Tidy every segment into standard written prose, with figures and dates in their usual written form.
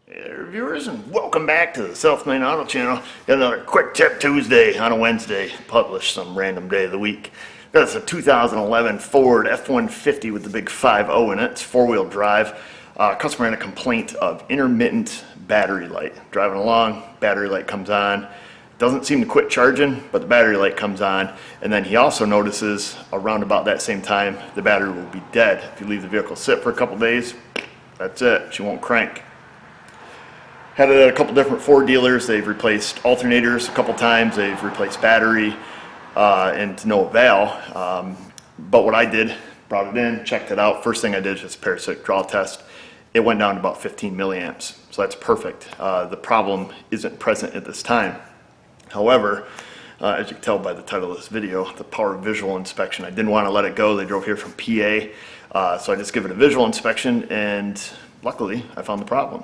Hey there, viewers, and welcome back to the Self-Made Auto Channel. Got another Quick Tip Tuesday on a Wednesday, published some random day of the week. That's a 2011 Ford F-150 with the big 5.0 in it. It's four-wheel drive. Customer had a complaint of intermittent battery light. Driving along, battery light comes on. Doesn't seem to quit charging, but the battery light comes on. And then he also notices around about that same time, the battery will be dead. If you leave the vehicle sit for a couple days, that's it. She won't crank. Had it at a couple different Ford dealers. They've replaced alternators a couple times. They've replaced battery and to no avail. But what I did, brought it in, checked it out. First thing I did is just a parasitic draw test. It went down to about 15 milliamps. So that's perfect. The problem isn't present at this time. However, as you can tell by the title of this video, the power visual inspection, I didn't want to let it go. They drove here from PA. So I just give it a visual inspection, and luckily I found the problem.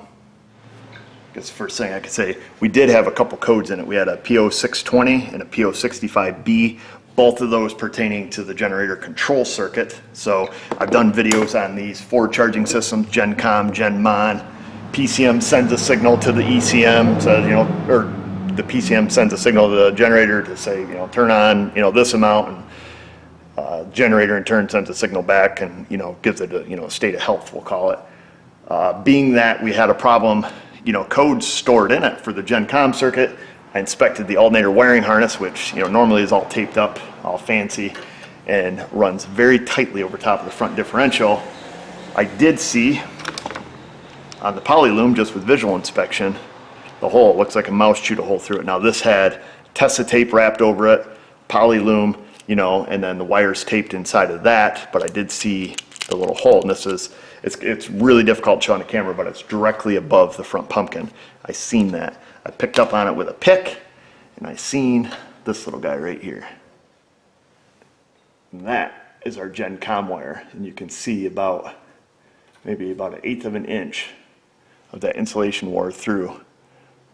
I guess the first thing I could say, we did have a couple codes in it. We had a P0620 and a P065B, both of those pertaining to the generator control circuit. So I've done videos on these Ford charging systems, GenCom, GenMon. PCM sends a signal to the ECM, so, or the PCM sends a signal to the generator to say, turn on, this amount, and generator in turn sends a signal back and, gives it a, state of health, we'll call it. Being that we had a problem, codes stored in it for the GenCom circuit, I inspected the alternator wiring harness, which, normally is all taped up, all fancy, and runs very tightly over top of the front differential. I did see on the polyloom, just with visual inspection, the hole looks like a mouse chewed a hole through it. Now this had Tessa tape wrapped over it, polyloom, and then the wires taped inside of that, but I did see the little hole, and this is, it's really difficult to show on the camera, but it's directly above the front pumpkin. I seen that. I picked up on it with a pick, and I seen this little guy right here. And that is our GenCom wire, and you can see maybe about 1/8 of an inch of that insulation wore through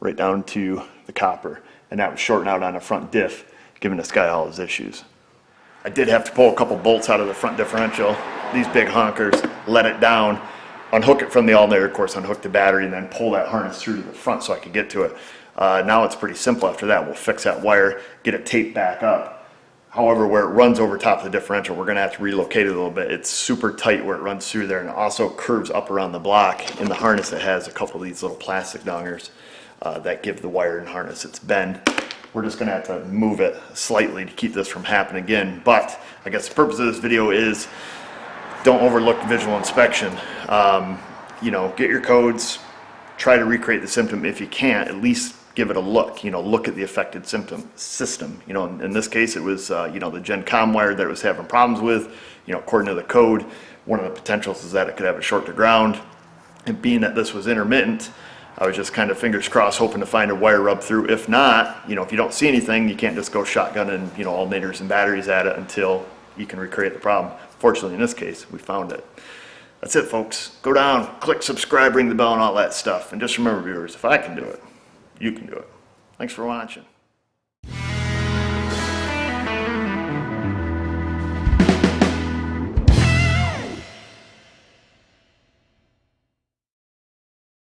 right down to the copper, and that was shorting out on the front diff, giving this guy all his issues. I did have to pull a couple bolts out of the front differential, these big honkers, let it down, unhook it from the alternator, of course, unhook the battery, and then pull that harness through to the front so I could get to it. Now it's pretty simple after that. We'll fix that wire, get it taped back up. However, where it runs over top of the differential, we're gonna have to relocate it a little bit. It's super tight where it runs through there, and it also curves up around the block. In the harness, it has a couple of these little plastic dongers that give the wire and harness its bend. We're just gonna have to move it slightly to keep this from happening again. But I guess the purpose of this video is don't overlook visual inspection. Get your codes, try to recreate the symptom. If you can't, at least give it a look. Look at the affected system. In this case, it was the GenCom wire that it was having problems with. According to the code, one of the potentials is that it could have a short to ground. And being that this was intermittent, I was just kind of fingers crossed hoping to find a wire rub through. If not, if you don't see anything, you can't just go shotgunning, alternators and batteries at it until you can recreate the problem. Fortunately, in this case, we found it. That's it, folks. Go down, click subscribe, ring the bell, and all that stuff. And just remember, viewers, if I can do it, you can do it. Thanks for watching.